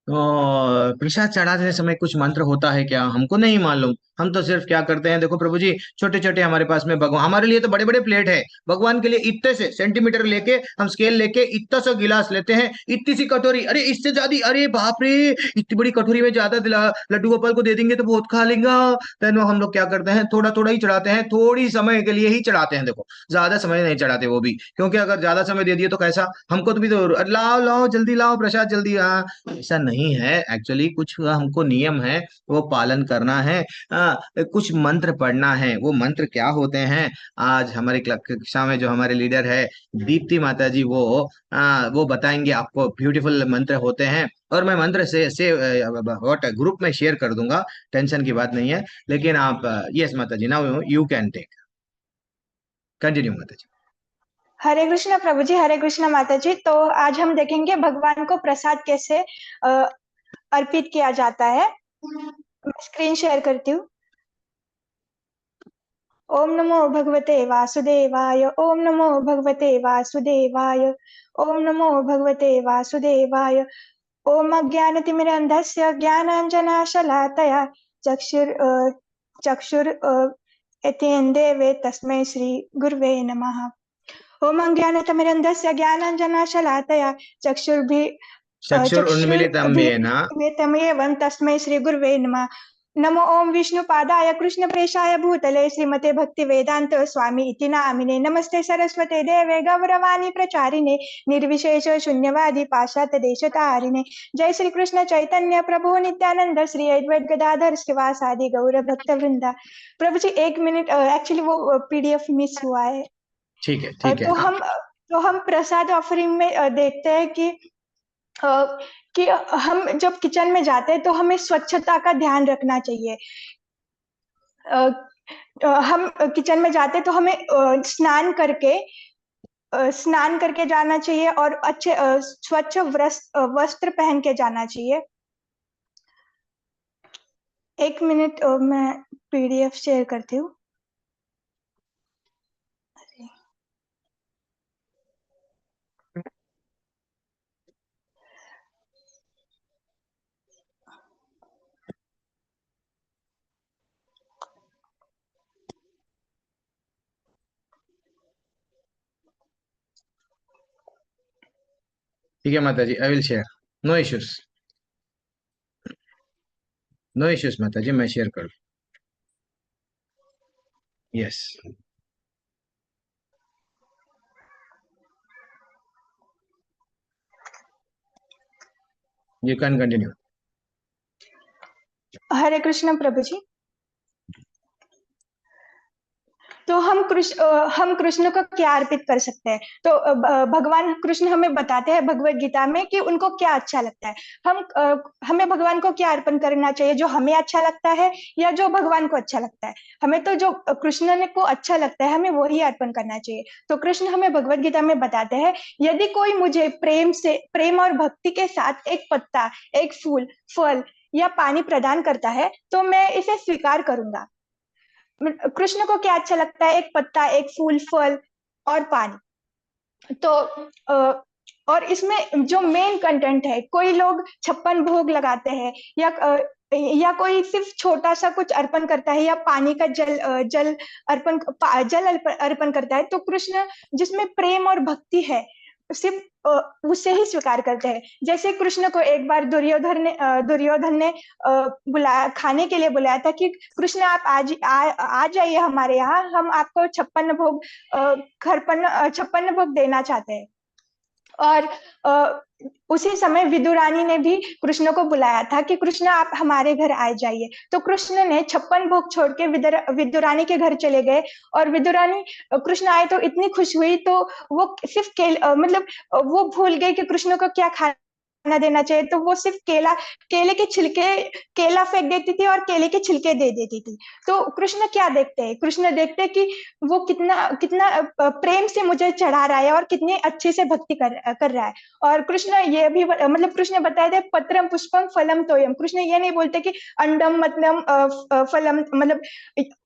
तो प्रसाद चढ़ाते समय कुछ मंत्र होता है क्या? हमको नहीं मालूम। हम तो सिर्फ क्या करते हैं, देखो प्रभु जी, छोटे छोटे हमारे पास में भगवान, हमारे लिए तो बड़े बड़े प्लेट है, भगवान के लिए इतने से सेंटीमीटर लेके हम स्केल लेके इतना सा गिलास लेते हैं, इतनी सी कटोरी, अरे इससे ज्यादा, अरे बाप रे, इतनी बड़ी कटोरी में ज्यादा लड्डू गोपाल को दे देंगे तो बहुत खा लेगा। तो हम लोग क्या करते हैं, थोड़ा थोड़ा ही चढ़ाते हैं, थोड़ी समय के लिए ही चढ़ाते हैं, देखो ज्यादा समय नहीं चढ़ाते वो भी, क्योंकि अगर ज्यादा समय दे दिए तो कैसा, हमको तो भी तो लाओ लाओ जल्दी लाओ प्रसाद जल्दी, ऐसा नहीं है एक्चुअली, कुछ हमको नियम है वो पालन करना है। कुछ मंत्र पढ़ना है, वो मंत्र क्या होते हैं, आज हमारी कक्षा में जो हमारे लीडर है दीप्ति माता जी, वो बताएंगे आपको, ब्यूटीफुल मंत्र होते हैं। और मैं मंत्र से व्हाट ग्रुप में शेयर कर दूंगा, टेंशन की बात नहीं है। लेकिन आप, यस माता ji, now you can take, continue माता जी। हरे कृष्णा प्रभु जी, हरे कृष्णा माता जी। तो आज हम देखेंगे भगवान को प्रसाद कैसे अर्पित किया जाता है। मैं स्क्रीन शेयर करती हूँ। ओम नमो भगवते वासुदेवाय, ओम नमो भगवते वासुदेवाय, ओम नमो भगवते वासुदेवाय। ओम अज्ञानतिमिरन्धस्य ज्ञानाञ्जनशलाकया चक्षुर यतेन्द्रिये तस्मै श्री गुरवे नमः। ओम अज्ञानतिमिरन्धस्य ज्ञानाञ्जनशलाकया चक्षुरुन्मीलितं येन, चक्षुर्भीतमेवं तस्मै श्री गुरवे नमः। नमो ओम विष्णुपादाय कृष्णप्रेषाय भूतले श्रीमते भक्ति वेदांत स्वामी इति नामिने। नमस्ते सरस्वते देवे गौरवाणी प्रचारिणे निर्विशेष शून्यवादी पाश्चात्य देशतारिणे। जय श्री कृष्ण चैतन्य प्रभु नित्यानंद श्री अद्वैत गदाधर श्रीवासादि गौर भक्त वृंदा। प्रभु जी 1 मिनट, एक्चुअली वो पीडीएफ मिस हुआ है। ठीक है ठीक है। तो हम प्रसाद ऑफरिंग में देखते हैं अ, कि हम जब किचन में जाते हैं तो हमें स्वच्छता का ध्यान रखना चाहिए। हम किचन में जाते तो हमें स्नान करके जाना चाहिए और अच्छे स्वच्छ वस्त्र पहन के जाना चाहिए। 1 मिनट, मैं पीडीएफ शेयर करती हूँ। ठीक है माता ji, I will share, no issues, no issues माता जी, मैं शेयर कर, yes, you can continue. Hare Krishna प्रभु जी। तो हम कृष्ण को क्या अर्पित कर सकते हैं? तो भगवान कृष्ण हमें बताते हैं भगवत गीता में कि उनको क्या अच्छा लगता है। हमें भगवान को क्या अर्पण करना चाहिए, जो हमें अच्छा लगता है या जो भगवान को अच्छा लगता है। हमें तो जो कृष्ण ने को अच्छा लगता है हमें वही अर्पण करना चाहिए। तो कृष्ण हमें भगवत गीता में बताते हैं, यदि कोई मुझे प्रेम और भक्ति के साथ एक पत्ता, एक फूल, फल या पानी प्रदान करता है तो मैं इसे स्वीकार करूंगा। कृष्ण को क्या अच्छा लगता है? एक पत्ता, एक फूल, फल और पानी। तो और इसमें जो मेन कंटेंट है, कोई लोग 56 भोग लगाते हैं या कोई सिर्फ छोटा सा कुछ अर्पण करता है या पानी का जल अर्पण करता है। तो कृष्ण जिसमें प्रेम और भक्ति है सिर्फ उसे ही स्वीकार करते हैं। जैसे कृष्ण को एक बार दुर्योधन ने बुलाया, खाने के लिए बुलाया था कि कृष्ण आप आ जाइए हमारे यहाँ, हम आपको 56 भोग, 56 भोग देना चाहते हैं। और उसी समय विदुरानी ने भी कृष्ण को बुलाया था कि कृष्ण आप हमारे घर आ जाइए। तो कृष्ण ने 56 भोग छोड़ के विदुरानी के घर चले गए। और विदुरानी कृष्ण आए तो इतनी खुश हुई, तो वो सिर्फ मतलब वो भूल गई कि कृष्ण को क्या खाना देना चाहिए। तो वो सिर्फ केले के छिलके, केला फेंक देती थी और केले के छिलके दे देती थी। तो कृष्ण क्या देखते हैं? कृष्ण देखते हैं कि वो कितना कितना प्रेम से मुझे चढ़ा रहा है और कितने अच्छे से भक्ति कर रहा है। और कृष्ण ये भी मतलब कृष्ण बताए थे पत्रम पुष्पम फलम तोयम। कृष्ण ये नहीं बोलते कि अंडम मतलब फलम, मतलब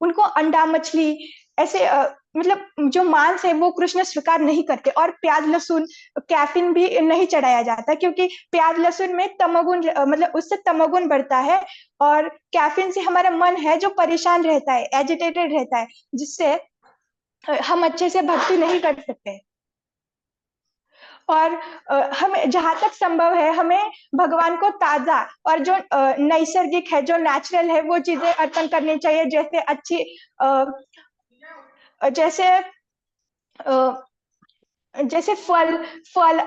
उनको अंडा मछली ऐसे मतलब जो मांस है वो कृष्ण स्वीकार नहीं करते, और प्याज लहसुन कैफीन भी नहीं चढ़ाया जाता, क्योंकि प्याज लहसुन में तमोगुण मतलब उससे तमोगुण बढ़ता है, और कैफीन से हमारा मन है जो परेशान रहता है, एजिटेटेड रहता है, जिससे हम अच्छे से भक्ति नहीं कर सकते। और हमें जहां तक संभव है हमें भगवान को ताजा और जो नैसर्गिक है, जो नेचुरल है, वो चीजें अर्पण करनी चाहिए, जैसे अच्छी जैसे जैसे फल फल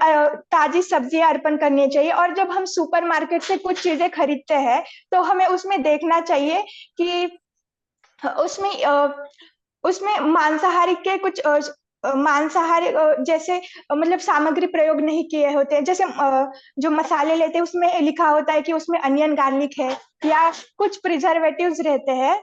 ताजी सब्जियां अर्पण करनी चाहिए। और जब हम सुपरमार्केट से कुछ चीजें खरीदते हैं तो हमें उसमें देखना चाहिए कि उसमें उसमें मांसाहारी के कुछ मांसाहारी जैसे मतलब सामग्री प्रयोग नहीं किए होते हैं। जैसे जो मसाले लेते हैं उसमें लिखा होता है कि उसमें अनियन गार्लिक है, या कुछ प्रिजर्वेटिव्स रहते हैं।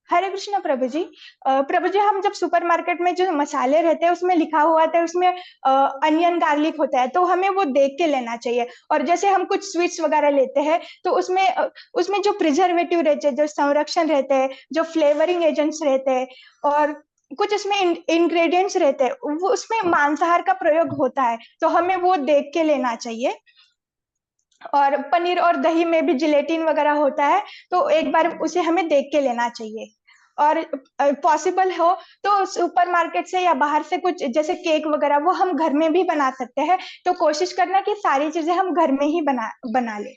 हरे कृष्णा प्रभु जी। प्रभु जी, हम जब सुपरमार्केट में जो मसाले रहते हैं उसमें लिखा हुआ था उसमें अनियन गार्लिक होता है, तो हमें वो देख के लेना चाहिए। और जैसे हम कुछ स्वीट्स वगैरह लेते हैं तो उसमें जो प्रिजर्वेटिव रहते हैं, जो संरक्षण रहते हैं, जो फ्लेवरिंग एजेंट्स रहते हैं, और कुछ इसमें इंग्रेडिएंट्स रहते हैं, वो उसमें मांसाहार का प्रयोग होता है, तो हमें वो देख के लेना चाहिए। और पनीर और दही में भी जिलेटिन वगैरह होता है, तो एक बार उसे हमें देख के लेना चाहिए। और पॉसिबल हो तो सुपरमार्केट से या बाहर से कुछ जैसे केक वगैरह वो हम घर में भी बना सकते हैं, तो कोशिश करना कि सारी चीजें हम घर में ही बना बना ले।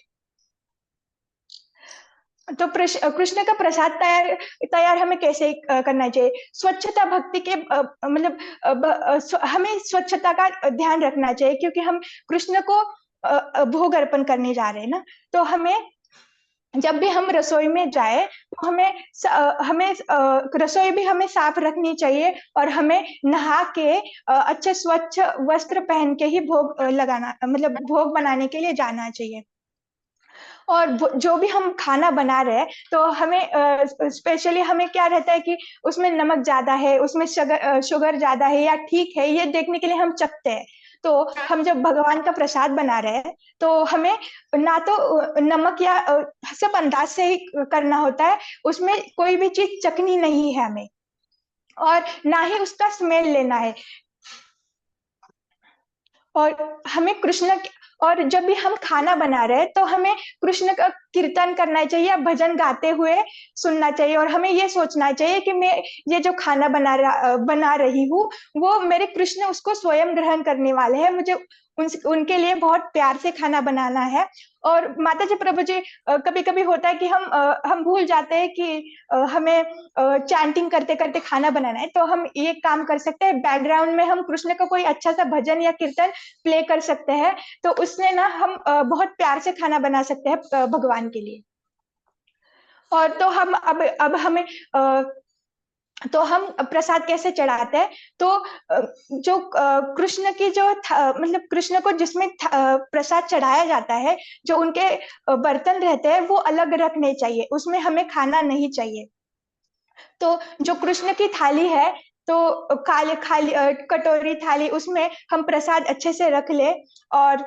तो कृष्ण का प्रसाद तैयार तैयार हमें कैसे करना चाहिए? स्वच्छता भक्ति के मतलब हमें स्वच्छता का ध्यान रखना चाहिए, क्योंकि हम कृष्ण को भोग अर्पण करने जा रहे हैं ना। तो हमें जब भी हम रसोई में जाए तो हमें रसोई भी हमें साफ रखनी चाहिए, और हमें नहा के अच्छे स्वच्छ वस्त्र पहन के ही भोग लगाना मतलब भोग बनाने के लिए जाना चाहिए। और जो भी हम खाना बना रहे हैं तो हमें स्पेशली हमें क्या रहता है कि उसमें नमक ज्यादा है, उसमें शुगर ज्यादा है या ठीक है, ये देखने के लिए हम चखते हैं। तो हम जब भगवान का प्रसाद बना रहे हैं तो हमें ना तो नमक या सब अंदाज से ही करना होता है, उसमें कोई भी चीज चखनी नहीं है हमें, और ना ही उसका स्मेल लेना है। और हमें कृष्ण और जब भी हम खाना बना रहे हैं तो हमें कृष्ण का कीर्तन करना चाहिए या भजन गाते हुए सुनना चाहिए, और हमें ये सोचना चाहिए कि मैं ये जो खाना बना रही हूँ वो मेरे कृष्ण उसको स्वयं ग्रहण करने वाले हैं, मुझे उनके लिए बहुत प्यार से खाना बनाना है। और माता जी प्रभु जी, कभी कभी होता है कि हम भूल जाते हैं कि हमें चैंटिंग करते करते खाना बनाना है, तो हम ये काम कर सकते हैं, बैकग्राउंड में हम कृष्ण का कोई अच्छा सा भजन या कीर्तन प्ले कर सकते हैं, तो उसने ना हम बहुत प्यार से खाना बना सकते हैं भगवान के लिए। और तो हम अब हमें तो हम प्रसाद कैसे चढ़ाते हैं? तो जो कृष्ण की जो मतलब कृष्ण को जिसमें प्रसाद चढ़ाया जाता है, जो उनके बर्तन रहते हैं वो अलग रखने चाहिए, उसमें हमें खाना नहीं चाहिए। तो जो कृष्ण की थाली है, तो काले खाली कटोरी थाली, उसमें हम प्रसाद अच्छे से रख ले, और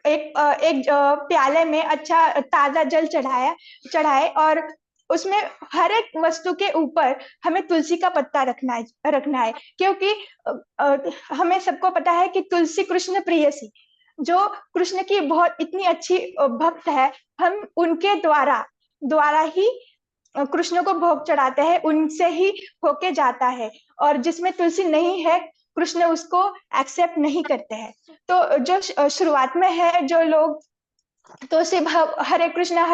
एक प्याले में अच्छा ताजा जल चढ़ाए, और उसमें हर एक वस्तु के ऊपर हमें तुलसी का पत्ता रखना है, क्योंकि हमें सबको पता है कि तुलसी कृष्ण प्रियसी, जो कृष्ण की बहुत इतनी अच्छी भक्त है, हम उनके द्वारा द्वारा ही कृष्ण को भोग चढ़ाते हैं, उनसे ही होके जाता है, और जिसमें तुलसी नहीं है कृष्ण उसको एक्सेप्ट नहीं करते हैं। तो जो शुरुआत में है जो लोग, तो सिर्फ हरे कृष्णा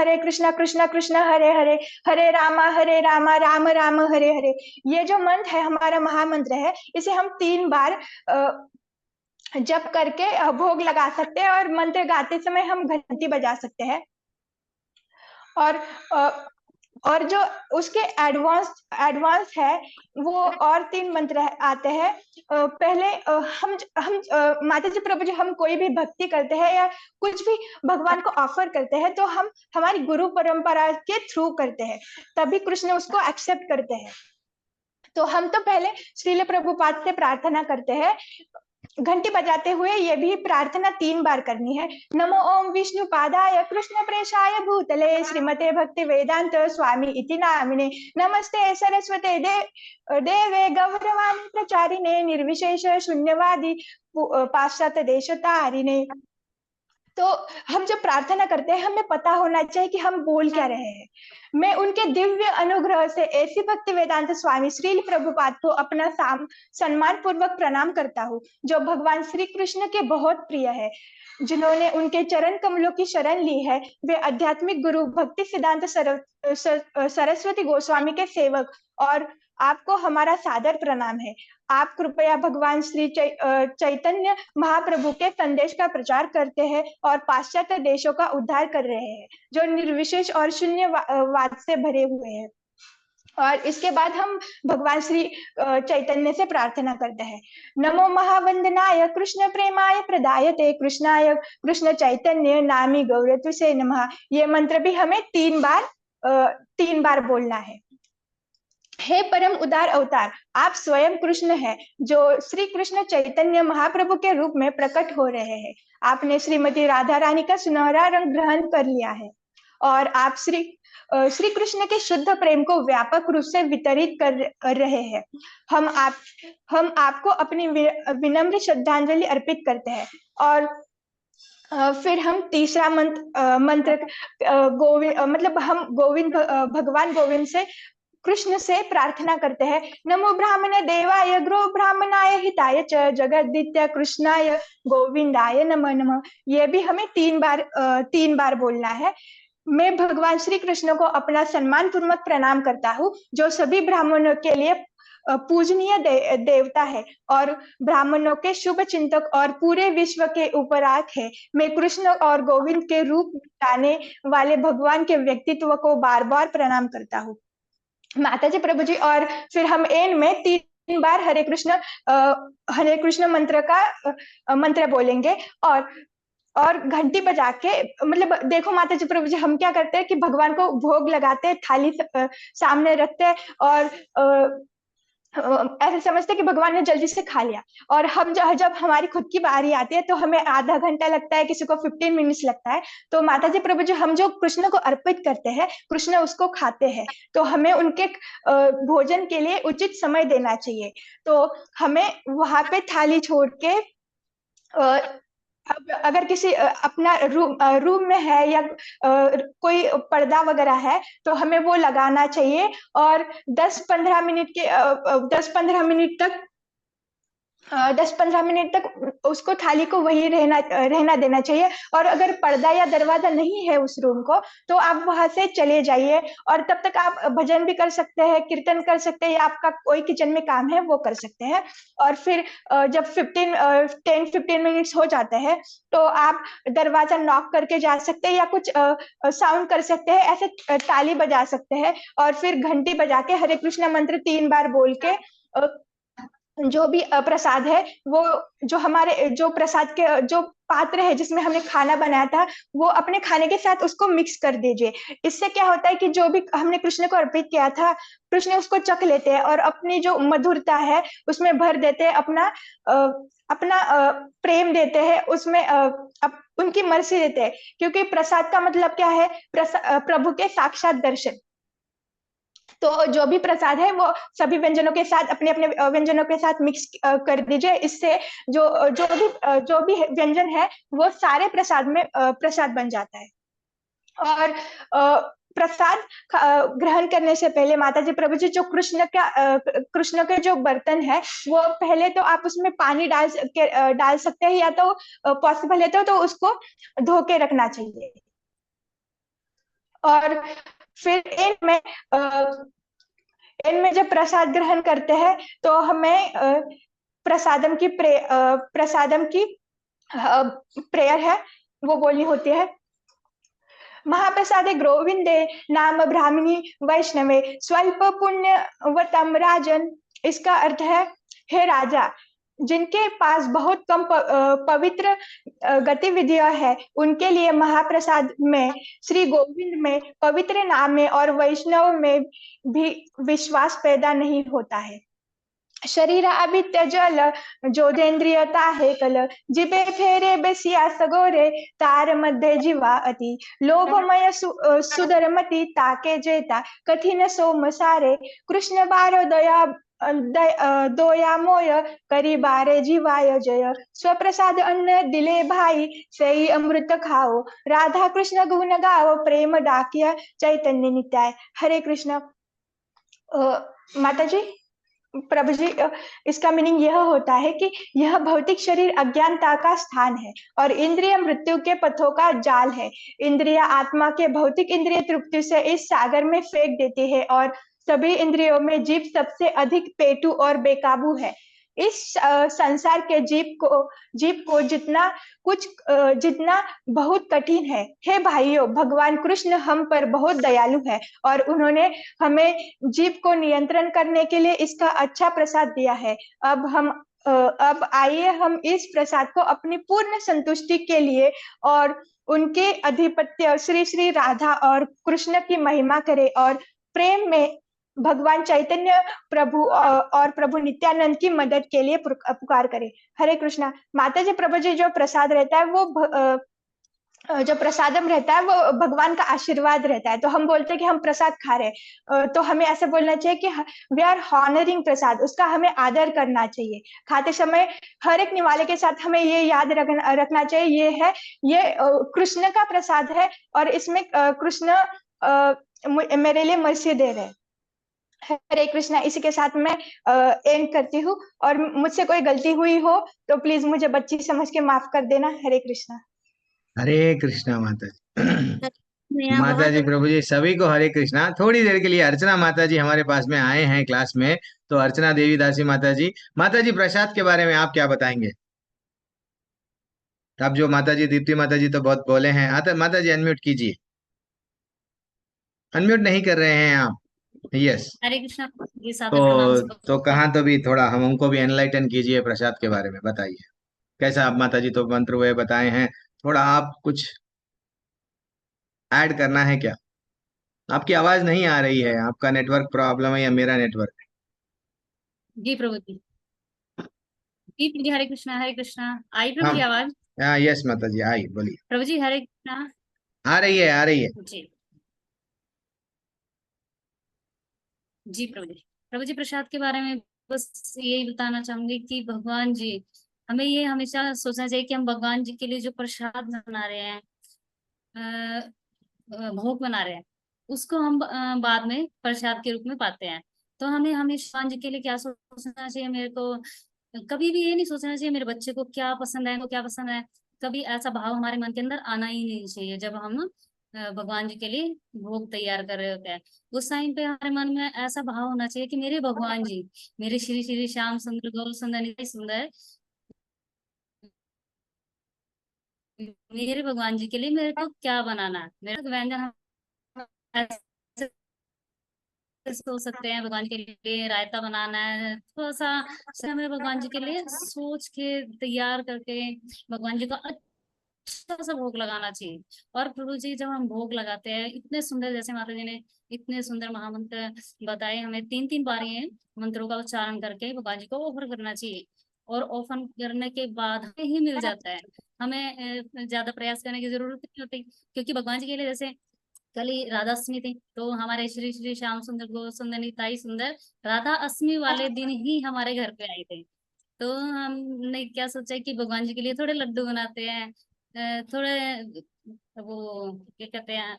कृष्णा कृष्णा हरे हरे, हरे रामा राम राम हरे हरे, ये जो मंत्र है हमारा महामंत्र है, इसे हम 3 बार जप करके भोग लगा सकते हैं, और मंत्र गाते समय हम घंटी बजा सकते हैं। और और जो उसके एडवांस एडवांस है वो और 3 मंत्र आते हैं। पहले हम माता जी प्रभु जी, हम कोई भी भक्ति करते हैं या कुछ भी भगवान को ऑफर करते हैं तो हम हमारी गुरु परंपरा के थ्रू करते हैं, तभी कृष्ण उसको एक्सेप्ट करते हैं। तो हम तो पहले श्रील प्रभुपाद से प्रार्थना करते हैं, घंटी बजाते हुए ये भी प्रार्थना 3 बार करनी है। नमो ओम विष्णु पादाय कृष्ण प्रेषाय भूतले श्रीमते भक्ति वेदांत स्वामी इति नामिने नमस्ते सरस्वते देवे गौरवाणी प्रचारिणे निर्विशेष शून्यवादी पाश्चात्य देशतारिणे। तो हम जब प्रार्थना करते हैं हमें पता होना चाहिए कि हम बोल क्या रहे हैं। मैं उनके दिव्य अनुग्रह से ऐसी भक्ति वेदांत स्वामी श्रील प्रभुपाद को अपना सम्मान पूर्वक प्रणाम करता हूँ, जो भगवान श्री कृष्ण के बहुत प्रिय है, जिन्होंने उनके चरण कमलों की शरण ली है। वे आध्यात्मिक गुरु भक्ति सिद्धांत सरस्वती गोस्वामी के सेवक, और आपको हमारा सादर प्रणाम है। आप कृपया भगवान श्री चैतन्य महाप्रभु के संदेश का प्रचार करते हैं और पाश्चात्य देशों का उद्धार कर रहे हैं, जो निर्विशेष और शून्यवाद से भरे हुए हैं। और इसके बाद हम भगवान श्री चैतन्य से प्रार्थना करते हैं। नमो महावंदनाय कृष्ण प्रेमाय प्रदायते कृष्णाय कृष्ण चैतन्य नामी गौरत्व से नमः। ये मंत्र भी हमें 3 बार बोलना है। हे परम उदार अवतार, आप स्वयं कृष्ण हैं, जो श्री कृष्ण चैतन्य महाप्रभु के रूप में प्रकट हो रहे हैं। आपने श्रीमती राधा रानी का सुनहरा रंग ग्रहण कर लिया है और आप श्री कृष्ण के शुद्ध प्रेम को व्यापक रूप से वितरित कर रहे हैं। हम आपको अपनी विनम्र श्रद्धांजलि अर्पित करते हैं। और फिर हम तीसरा मंत्र भगवान गोविंद से कृष्ण से प्रार्थना करते हैं। नमो ब्राह्मण देवाय गो ब्राह्मणाय हिताय च जगद्दित्य कृष्णाय गोविंदाय नमः नमः। ये भी हमें 3 बार बोलना है। मैं भगवान श्री कृष्ण को अपना सम्मान पूर्वक प्रणाम करता हूँ, जो सभी ब्राह्मणों के लिए पूजनीय देवता है और ब्राह्मणों के शुभ चिंतक और पूरे विश्व के उपरात है। मैं कृष्ण और गोविंद के रूप लाने वाले भगवान के व्यक्तित्व को बार बार प्रणाम करता हूँ। माता जी, प्रभु जी। और फिर हम एंड में 3 बार हरे कृष्ण मंत्र बोलेंगे और घंटी बजा के, मतलब देखो माता जी, प्रभु जी, हम क्या करते हैं कि भगवान को भोग लगाते हैं, थाली सामने रखते हैं और ऐसे समझते कि भगवान ने जल्दी से खा लिया। और हम जब हमारी खुद की बारी आती है तो हमें आधा घंटा लगता है, किसी को 15 मिनट्स लगता है। तो माता जी, प्रभु जी, हम जो कृष्ण को अर्पित करते हैं, कृष्ण उसको खाते हैं, तो हमें उनके भोजन के लिए उचित समय देना चाहिए। तो हमें वहां पे थाली छोड़ के अब अगर किसी अपना रूम में है या कोई पर्दा वगैरह है तो हमें वो लगाना चाहिए और 10-15 मिनट तक उसको थाली को वही रहना देना चाहिए। और अगर पर्दा या दरवाजा नहीं है उस रूम को तो आप वहां से चले जाइए और तब तक आप भजन भी कर सकते हैं, कीर्तन कर सकते हैं, या आपका कोई किचन में काम है वो कर सकते हैं। और फिर जब 10-15 मिनट्स हो जाते हैं तो आप दरवाजा नॉक करके जा सकते हैं या कुछ साउंड कर सकते हैं, ऐसे ताली बजा सकते हैं और फिर घंटी बजा के हरे कृष्ण मंत्र 3 बार बोल के जो भी प्रसाद है, वो जो प्रसाद के जो पात्र है जिसमें हमने खाना बनाया था, वो अपने खाने के साथ उसको मिक्स कर दीजिए। इससे क्या होता है कि जो भी हमने कृष्ण को अर्पित किया था, कृष्ण उसको चख लेते हैं और अपनी जो मधुरता है उसमें भर देते हैं, अपना प्रेम देते हैं उसमें, उनकी मर्जी देते हैं। क्योंकि प्रसाद का मतलब क्या है? प्रभु के साक्षात दर्शन। तो जो भी प्रसाद है वो सभी व्यंजनों के साथ, अपने अपने व्यंजनों के साथ मिक्स कर दीजिए। इससे जो भी व्यंजन है वो सारे प्रसाद में प्रसाद बन जाता है। और प्रसाद ग्रहण करने से पहले माता जी, प्रभु जी, जो कृष्ण के जो बर्तन है वो पहले तो आप उसमें पानी डाल सकते हैं, या तो पॉसिबल है तो उसको धो के रखना चाहिए। और फिर इनमें जब प्रसाद ग्रहण करते हैं तो हमें प्रसादम की प्रेयर है वो बोलनी होती है। महाप्रसादे गोविंदे नाम ब्राह्मणी वैष्णवे स्वल्प पुण्यवतम राजन। इसका अर्थ है, हे राजा, जिनके पास बहुत कम पवित्र गतिविधियां है, उनके लिए महाप्रसाद में, श्री गोविंद में, पवित्र नाम में और वैष्णव में भी विश्वास पैदा नहीं होता है। शरीर अभी त्यजल, जोधेंद्रियता है कल, जिबे फेरे बेसिया सगोरे, तार मध्य जीवा अति, लोभमय सुधरमती ताके जेता, कठिन सोम सारे, कृष्ण बारो दया दोया मोय, करी बारे जीवाय जय, स्वप्रसाद अन्न दिले भाई, सही अमृत खाओ, राधा कृष्ण गुण गाओ, प्रेम डाकिया चैतन्य नित्याय। हरे कृष्ण। माता जी, प्रभु जी, इसका मीनिंग यह होता है कि यह भौतिक शरीर अज्ञानता का स्थान है और इंद्रिय मृत्यु के पथों का जाल है। इंद्रिय आत्मा के भौतिक इंद्रिय तृप्ति से इस सागर में फेंक देती है और सभी इंद्रियों में जीव सबसे अधिक पेटू और बेकाबू है। इस संसार के जीव को जितना बहुत कठिन है। हे भाइयों, भगवान कृष्ण हम पर बहुत दयालु है और उन्होंने हमें जीव को नियंत्रण करने के लिए इसका अच्छा प्रसाद दिया है। अब आइए हम इस प्रसाद को अपनी पूर्ण संतुष्टि के लिए और उनके अधिपत्य श्री श्री राधा और कृष्ण की महिमा करें और प्रेम में भगवान चैतन्य प्रभु और प्रभु नित्यानंद की मदद के लिए पुकार करें। हरे कृष्णा। माता जी, प्रभु जी, जो प्रसाद रहता है वो जो प्रसादम रहता है वो भगवान का आशीर्वाद रहता है। तो हम बोलते हैं कि हम प्रसाद खा रहे हैं, तो हमें ऐसे बोलना चाहिए कि वी आर हॉनरिंग प्रसाद, उसका हमें आदर करना चाहिए। खाते समय हर एक निवाले के साथ हमें ये याद रखना चाहिए, ये कृष्ण का प्रसाद है और इसमें कृष्ण मेरे लिए मर्सी दे रहे हैं। हरे कृष्णा। इसी के साथ मैं एंड करती हूँ और मुझसे कोई गलती हुई हो तो प्लीज मुझे बच्ची समझ के माफ कर देना। हरे कृष्णा। हरे कृष्णा माता जी। मेरा माता बहुत जी, प्रभु जी, सभी को हरे कृष्णा। थोड़ी देर के लिए अर्चना माता जी हमारे पास में आए हैं क्लास में, तो अर्चना देवी दासी माता जी प्रसाद के बारे में आप क्या बताएंगे? अब जो माता जी, दीप्ति माता जी तो बहुत बोले हैं। आता माता जी अनम्यूट कीजिए, अनम्यूट नहीं कर रहे हैं आप। यस। हरे कृष्णा के साथ प्रणाम तो सबको। कहाँ तो भी थोड़ा हम हमको भी एनलाइटन कीजिए, प्रसाद के बारे में बताइए। कैसा आप माता जी तो मंत्र हुए बताए हैं, थोड़ा आप कुछ ऐड करना है क्या? आपकी आवाज नहीं आ रही है, आपका नेटवर्क प्रॉब्लम है या मेरा नेटवर्क? जी प्रभु जी। जी प्रभु जी, हरे कृष्णा। आई प्रभु जी हम। आवाज? हाँ, यस माता जी, आई बोलिए। प्रभु जी हरे कृष्णा। आ रही है, आ रही है। जी जी प्रभु जी प्रसाद के बारे में बस यही बताना चाहूंगी कि भगवान जी, हमें ये हमेशा सोचना चाहिए कि हम भगवान जी के लिए जो प्रसाद बना रहे हैं, भोग बना रहे हैं, उसको हम बाद में प्रसाद के रूप में पाते हैं। तो हमें हमेशा भगवान जी के लिए क्या सोचना चाहिए, मेरे को कभी भी ये नहीं सोचना चाहिए मेरे बच्चे को क्या पसंद है, को क्या पसंद है। कभी ऐसा भाव हमारे मन के अंदर आना ही नहीं चाहिए जब हम भगवान जी के लिए भोग तैयार कर रहे होते हैं। उस टाइम पे हमारे मन में ऐसा भाव होना चाहिए कि मेरे भगवान जी, मेरे श्री श्री श्याम सुंदर गौर सुंदर नित्य सुंदर, मेरे भगवान जी के लिए मेरे को क्या बनाना है, मेरा व्यंजन हम ऐसे हो सकते हैं। भगवान के लिए रायता बनाना है, थोड़ा सा हमें भगवान जी के लिए सोच के तैयार करके भगवान जी को अच्छा सा भोग लगाना चाहिए। और प्रभु जी, जब हम भोग लगाते हैं इतने सुंदर, जैसे माता जी ने इतने सुंदर महामंत्र बताए, हमें तीन तीन बार ये मंत्रों का उच्चारण करके भगवान जी को ऑफर करना चाहिए। और ऑफर करने के बाद हमें ही मिल जाता है, हमें ज्यादा प्रयास करने की जरूरत नहीं होती। क्योंकि भगवान जी के लिए जैसे कल ही राधा अष्टमी थी, तो हमारे श्री श्री श्याम सुंदर गौर सुंदर निताई सुंदर राधा अष्टमी वाले दिन ही हमारे घर पे आए थे। तो हमने क्या सोचा कि भगवान जी के लिए थोड़े लड्डू बनाते हैं, थोड़े वो क्या कहते हैं,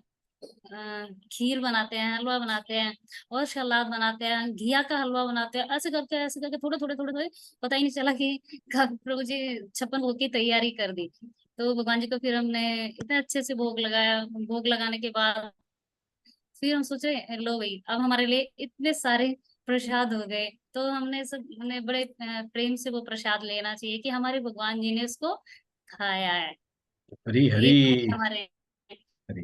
खीर बनाते हैं, हलवा बनाते हैं और सलाद बनाते हैं, घिया का हलवा बनाते हैं। ऐसे करके थोड़े थोड़े थोड़े थोड़े, पता ही नहीं चला कि कब प्रभु जी 56 भोग की तैयारी कर दी। तो भगवान जी को फिर हमने इतने अच्छे से भोग लगाया। भोग लगाने के बाद फिर हम सोचे, लो भाई अब हमारे लिए इतने सारे प्रसाद हो गए। तो हमने बड़े प्रेम से वो प्रसाद लेना चाहिए कि हमारे भगवान जी ने उसको खाया है। हरी तो हरी। ये हमारे हरी।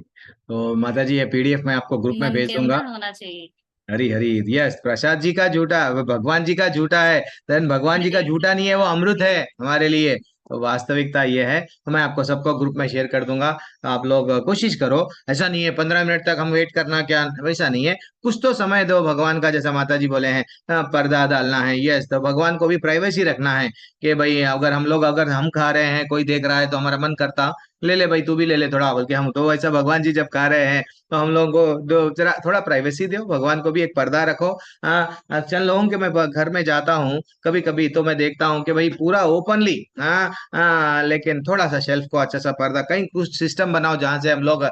तो माता जी, ये पीडीएफ मैं आपको ग्रुप में मन भेज के दूंगा। अंदर होना चाहिए। हरी हरी। यस, प्रसाद जी का झूठा, वो भगवान जी का झूठा है। देन भगवान जी का झूठा नहीं है, वो अमृत है हमारे लिए। तो वास्तविकता ये है, तो मैं आपको सबको ग्रुप में शेयर कर दूंगा। तो आप लोग कोशिश करो, ऐसा नहीं है 15 मिनट तक हम वेट करना, क्या वैसा नहीं है, कुछ तो समय दो भगवान का, जैसा माता जी बोले हैं पर्दा डालना है, यस, तो भगवान को भी प्राइवेसी रखना है कि भाई अगर हम खा रहे हैं, कोई देख रहा है तो हमारा मन करता ले ले भाई, तू भी ले ले थोड़ा, बल्कि हम तो वैसा भगवान जी जब खा रहे हैं तो हम लोगों को दो जरा थोड़ा प्राइवेसी दो, भगवान को भी एक पर्दा रखो। चल लोगों के मैं घर में जाता हूँ कभी कभी तो मैं देखता हूँ कि भाई पूरा ओपनली, लेकिन थोड़ा सा शेल्फ को अच्छा सा पर्दा, कहीं कुछ सिस्टम बनाओ जहां से हम लोग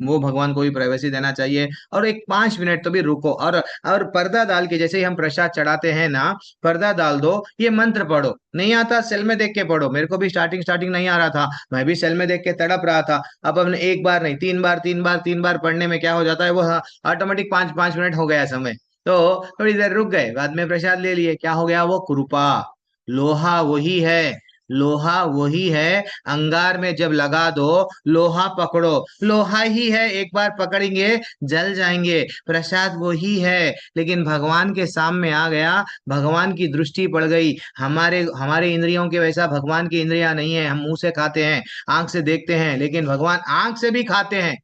वो भगवान को भी प्राइवेसी देना चाहिए। और एक 5 मिनट तो भी रुको, और पर्दा डाल के जैसे ही हम प्रसाद चढ़ाते हैं ना, पर्दा डाल दो, ये मंत्र पढ़ो, नहीं आता सेल में देख के पढ़ो, मेरे को भी स्टार्टिंग स्टार्टिंग नहीं आ रहा था, मैं भी सेल में देख के तड़प रहा था। अब हमने एक बार नहीं, 3 बार पढ़ने में क्या हो जाता है, वो ऑटोमेटिक 5 5 मिनट हो गया समय, तो थोड़ी देर रुक गए, बाद में प्रसाद ले लिए, क्या हो गया, वो कृपा। लोहा वही है, लोहा वही है, अंगार में जब लगा दो, लोहा पकड़ो, लोहा ही है, एक बार पकड़ेंगे जल जाएंगे, प्रसाद वही है, लेकिन भगवान के सामने आ गया, भगवान की दृष्टि पड़ गई, हमारे हमारे इंद्रियों के वैसा भगवान की इंद्रियां नहीं है, हम मुंह से खाते हैं, आंख से देखते हैं, लेकिन भगवान आंख से भी खाते हैं,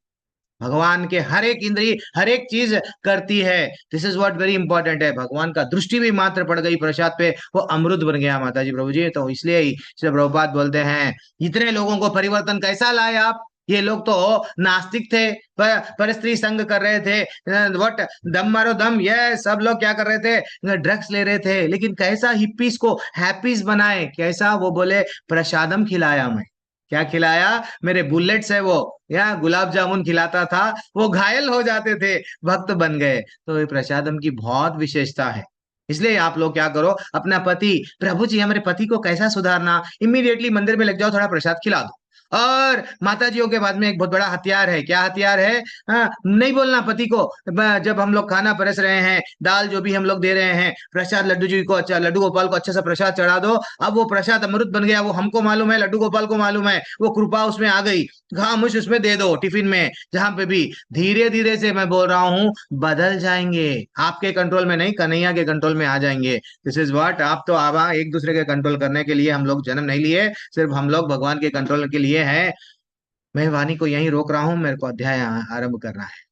भगवान के हर एक इंद्रिय हर एक चीज करती है। This is what very important है, भगवान का दृष्टि भी मात्र पड़ गई प्रसाद पे, वो अमृत बन गया माता जी प्रभु जी। तो इसलिए ही श्री प्रभुपाद बोलते हैं, इतने लोगों को परिवर्तन कैसा लाए आप, ये लोग तो नास्तिक थे, पर स्त्री संग कर रहे थे, व्हाट, दम मारो दम, ये सब लोग क्या कर रहे थे, ड्रग्स ले रहे थे, लेकिन कैसा हिप्पीज को हैप्पीज बनाए, कैसा, वो बोले प्रसादम खिलाया मैं, क्या खिलाया, मेरे बुलेट्स है वो, या गुलाब जामुन खिलाता था, वो घायल हो जाते थे, भक्त बन गए। तो ये प्रसादम की बहुत विशेषता है। इसलिए आप लोग क्या करो, अपना पति, प्रभु जी हमारे पति को कैसा सुधारना, इमीडिएटली मंदिर में लग जाओ, थोड़ा प्रसाद खिला दो। और माता जियों के बाद में एक बहुत बड़ा हथियार है, क्या हथियार है, नहीं बोलना पति को, जब हम लोग खाना परस रहे हैं, दाल जो भी हम लोग दे रहे हैं, प्रसाद लड्डू जी को, अच्छा लड्डू गोपाल को अच्छा सा प्रसाद चढ़ा दो, अब वो प्रसाद अमृत बन गया, वो हमको मालूम है, लड्डू गोपाल को मालूम है, वो कृपा उसमें आ गई, खामोश उसमें दे दो टिफिन में, जहां पे भी धीरे धीरे से मैं बोल रहा हूँ बदल जाएंगे, आपके कंट्रोल में नहीं, कन्हैया के कंट्रोल में आ जाएंगे। दिस इज व्हाट, आप तो आवा एक दूसरे के कंट्रोल करने के लिए हम लोग जन्म नहीं लिए, सिर्फ हम लोग भगवान के कंट्रोल के लिए हैं। मैं वाणी को यहीं रोक रहा हूँ, मेरे को अध्याय आरंभ करना है।